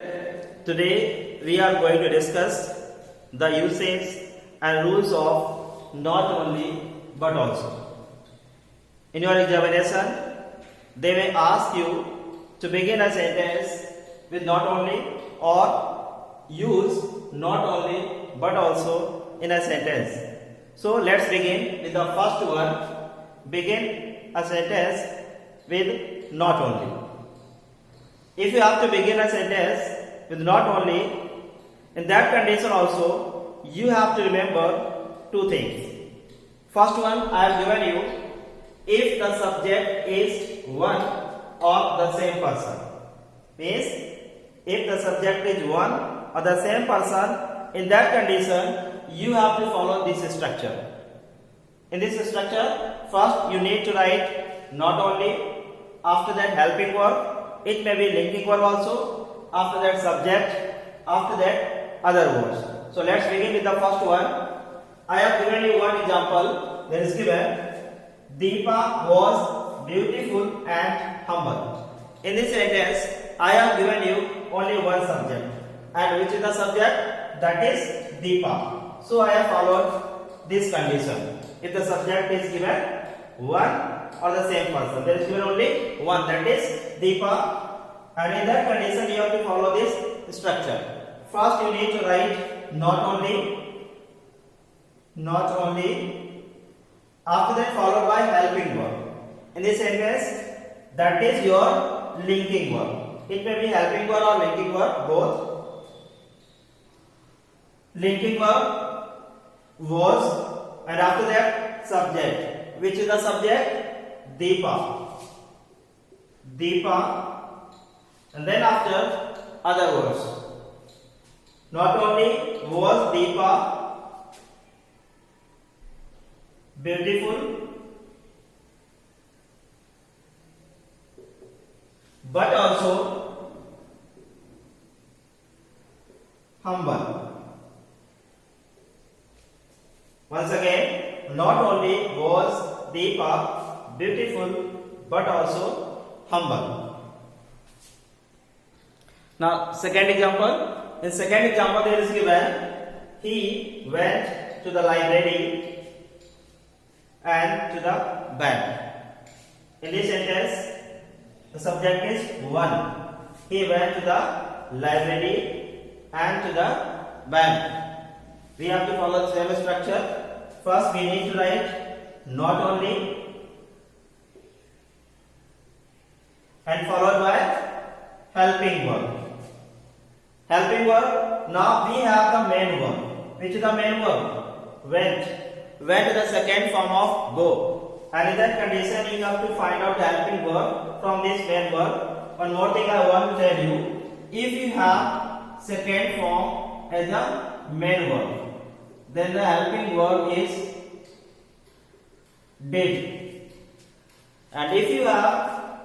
Today we are going to discuss the usage and rules of not only but also. In your examination, they may ask you to begin a sentence with not only or use not only but also in a sentence. So let's begin with the first one. Begin a sentence with not only. If you have to begin a sentence with not only, in that condition also you have to remember two things. First one, I have given you, if the subject is one or the same person. Means if the subject is one or the same person, in that condition you have to follow this structure. In this structure, first you need to write not only, after that helping verb, it may be linking verb also, after that subject, after that other words. So let's begin with the first one. I have given you one example. There is given, Deepa was beautiful and humble. In this sentence, I have given you only one subject. And which is the subject? That is Deepa. So I have followed this condition. If the subject is given one or the same person, there is given only one, that is Deepa. And in that condition, you have to follow this structure. First, you need to write not only, after that followed by helping verb. In this sentence, that is your linking verb. It may be helping verb or linking verb, both. Linking verb was, and after that subject. Which is the subject? Deepa. And then after other words. Not only was Deepa beautiful, but also humble. Once again, not only was Deepa beautiful, but also humble. Now, second example. In second example, there is given, he went to the library and to the bank. In this sentence, the subject is one. He went to the library and to the bank. We have to follow the same structure. First, we need to write not only and followed by helping verb. Helping verb, now we have the main verb. Which is the main verb? Went. Went is the second form of go. And in that condition, you have to find out the helping verb from this main verb. One more thing I want to tell you. If you have second form as a main verb, then the helping verb is did. And if you have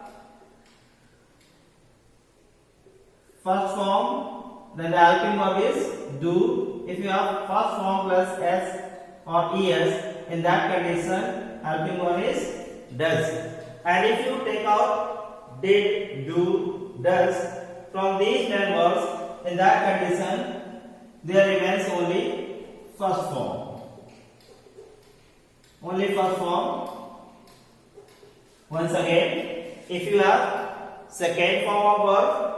first form, then the helping verb is do. If you have first form plus s or es, in that condition helping verb is does. And if you take out did, do, does from these main verbs, in that condition there remains only first form. Only first form. Once again, if you have second form of verb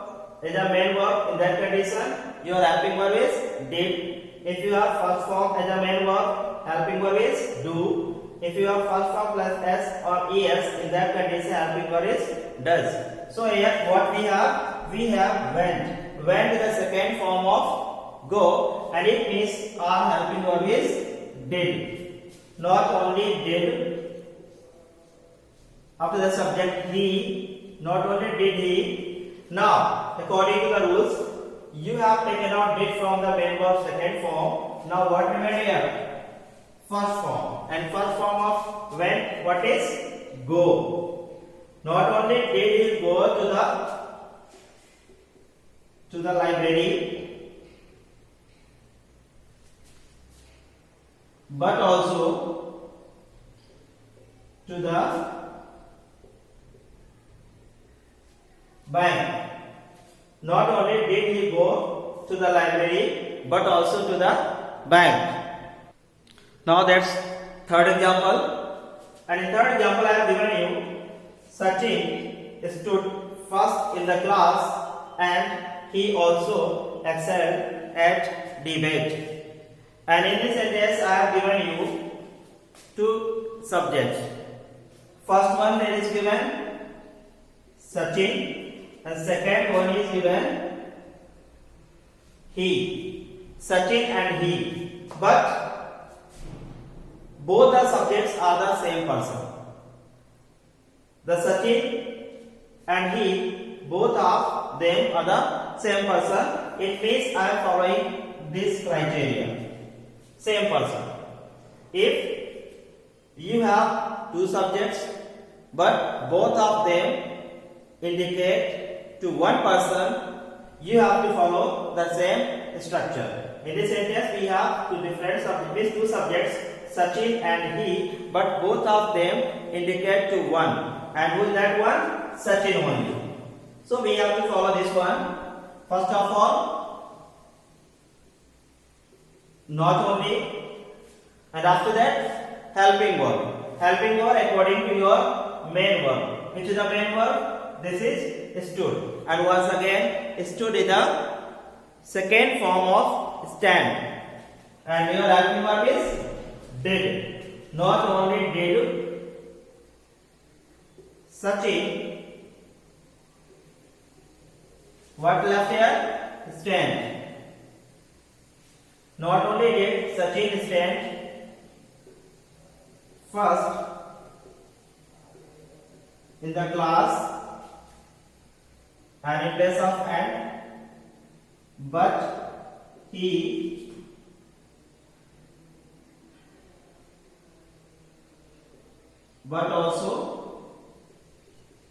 is a main verb, in that condition your helping verb is did. If you have first form as a main verb, helping verb is do. If you have first form plus s or es, in that condition helping verb is does. So here what we have went. Went is the second form of go, and it means our helping verb is did. Not only did, after the subject he, not only did he. Now, according to the rules, you have taken out did from the main verb second form. Now, what remains here? First form. And first form of went, what is? Go. Not only did he go to the library, but also to the bank. Not only did he to the library but also to the bank. Now that's third example. And in third example I have given you Sachin stood first in the class and he also excelled at debate. And in this sentence I have given you two subjects. First one there is given Sachin and second one is given he. Sachin and he. But both the subjects are the same person. The Sachin and he, both of them are the same person. It means I am following this criteria. Same person. If you have two subjects but both of them indicate to one person, you have to follow the same structure. In this sentence we have two different subjects, two subjects, Sachin and he, but both of them indicate to one. And who is that one? Sachin only. So we have to follow this one. First of all, not only, and after that, helping verb. Helping verb according to your main verb. Which is the main verb? This is stood. And once again, stood is the second form of stand. And your helping verb is did. Not only did Sachin, what left here? Stand. Not only did Sachin stand first in the class and in place of and, but he also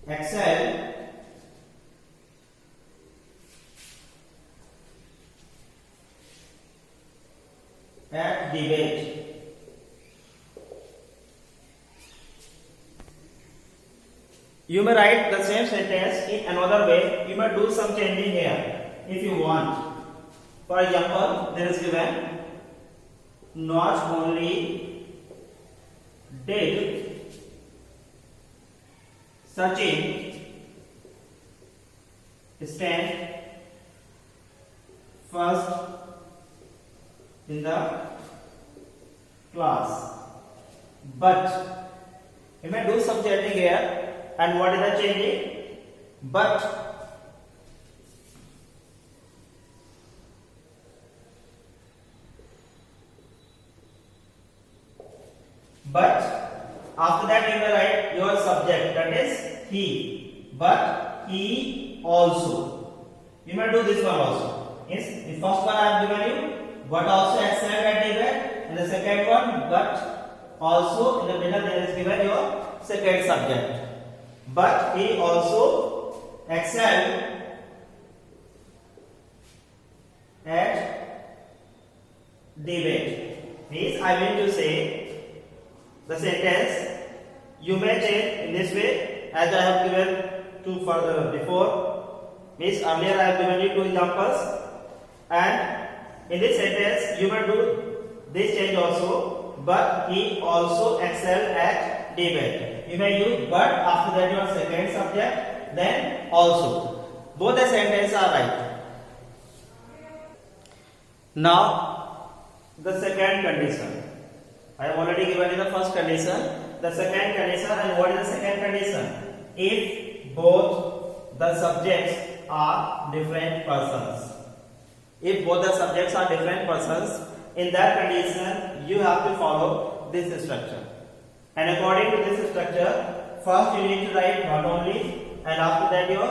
excel at debate. You may write the same sentence in another way. You may do some changing here if you want. For example, there is given not only did Sachin stand first in the class, but you may do some changing here. And what is the changing? But after that you may write your subject, that is he. But he also. You may do this one also. Yes, the first one I have given you, but also excelled at debate, and the second one, but also in the middle there is given your second subject. But he also excelled at debate. Means I mean to say the sentence you may change in this way as I have given two further before. Means earlier I have given you two examples, and in this sentence you may do this change also. But he also excelled at debate. You may use but after that your second subject, then also. Both the sentences are right. Now the second condition. I have already given you the first condition. The second condition, and what is the second condition? If both the subjects are different persons. If both the subjects are different persons, in that condition you have to follow this structure. And according to this structure, first you need to write not only, and after that your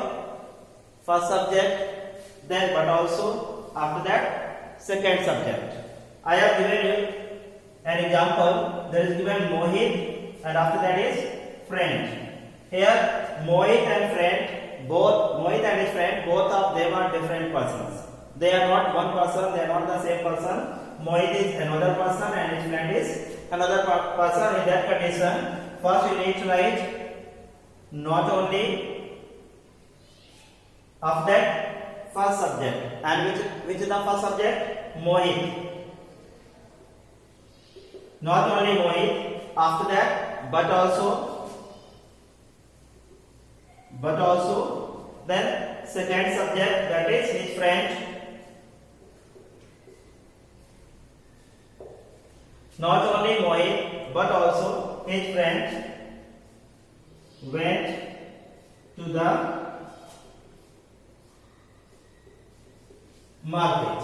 first subject, then but also, after that second subject. I have given you an example. There is given Mohit, and after that is friend. Here Mohit and friend, Mohit and his friend, both of them are different persons. They are not one person, they are not the same person. Mohit is another person and his friend is another person. In that condition, first you need to write not only, after that first subject. And which is the first subject? Mohit. Not only Mohit, after that, but also, then second subject, that is his friend. Not only Mohit, but also his friend went to the market.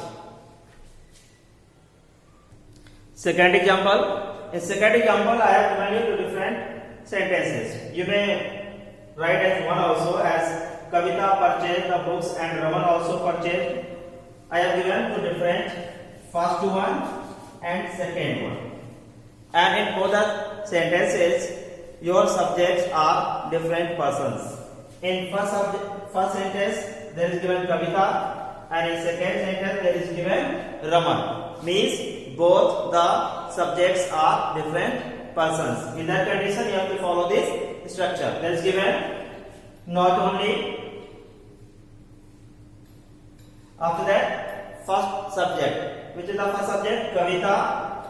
Second example. In second example, I have given you two different sentences. You may write as one also, as Kavita purchased the books and Raman also purchased. I have given two different, first one and second one. And in both the sentences, your subjects are different persons. In first sentence, there is given Kavita, and in second sentence, there is given Raman. Means both the subjects are different persons. In that condition, you have to follow this structure. There is given not only. After that, first subject. Which is the first subject? Kavita.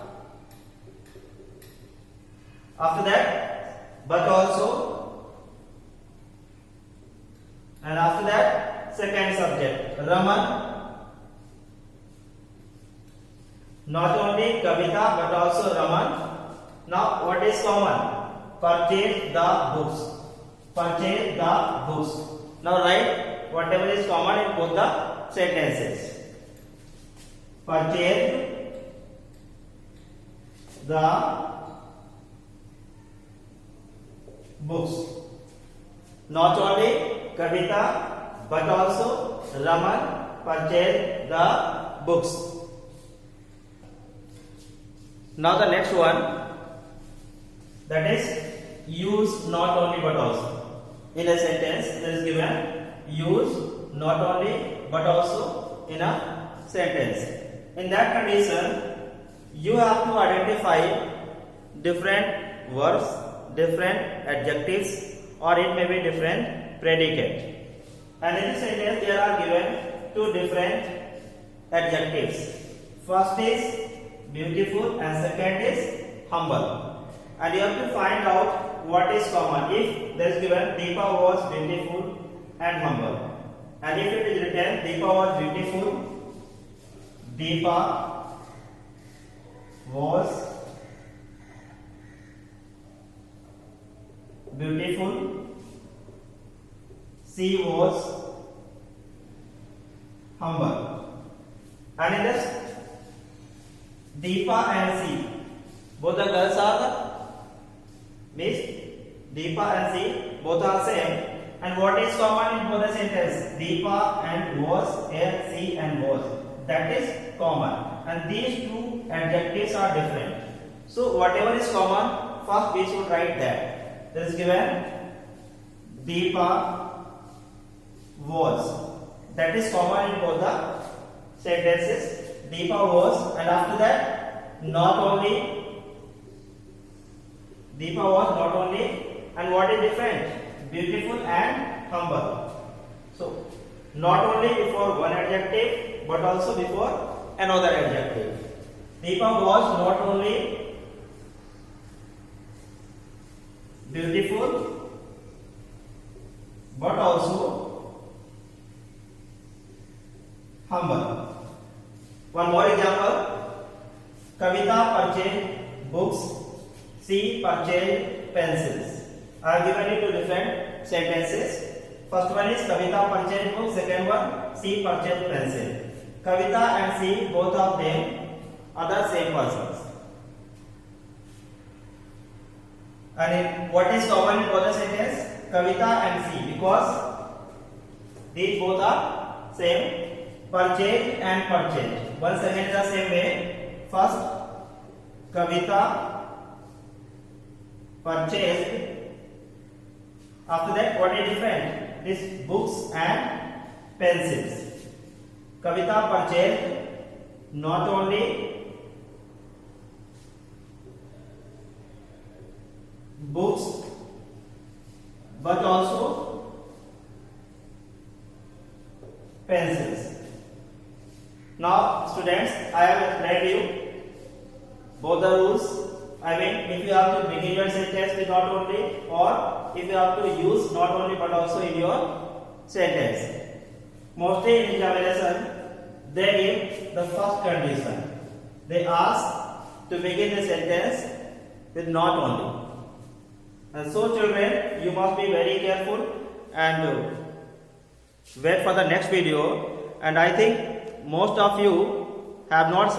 After that, but also, and after that, second subject, Raman. Not only Kavita but also Raman. Now, what is common? Purchase the books. Purchase the books. Now, write whatever is common in both the sentences. Purchase the books. Not only Kavita but also Raman purchased the books. Now the next one, that is use not only but also. In a sentence, there is given use not only but also in a sentence. In that condition, you have to identify different verbs, different adjectives, or it may be different predicate. And in this sentence, there are given two different adjectives. First is beautiful and second is humble. And you have to find out what is common. If there is given Deepa was beautiful and humble, and if it is written Deepa was beautiful, Deepa was beautiful, she was humble. And in this, Deepa and she, both the girls are means Deepa and she both are same. And what is common in both the sentence? Deepa and was, here she and was. That is common. And these two adjectives are different. So whatever is common, first we should write that. There is given Deepa was. That is common in both the sentences. Deepa was, and after that, not only. Deepa was not only, and what is different? Beautiful and humble. So, not only before one adjective, but also before another adjective. Deepa was not only beautiful, but also humble. One more example. Kavita purchased books, she purchased pencils. I have given you two different sentences. First one is Kavita purchased books, second one she purchased pencil. Kavita and she, both of them are the same persons. And what is common in both the sentence? Kavita and she, because these both are same. Purchase and purchase. Once again the same way. First, Kavita purchased. After that, what is different? This books and pencils. Kavita purchased not only books but also pencils. Now students, I have explained you both the rules. I mean, if you have to begin your sentence with not only, or if you have to use not only but also in your sentence. Mostly in examination, they give the first condition. They ask to begin the sentence with not only. And so children, you must be very careful and wait for the next video. And I think most of you have not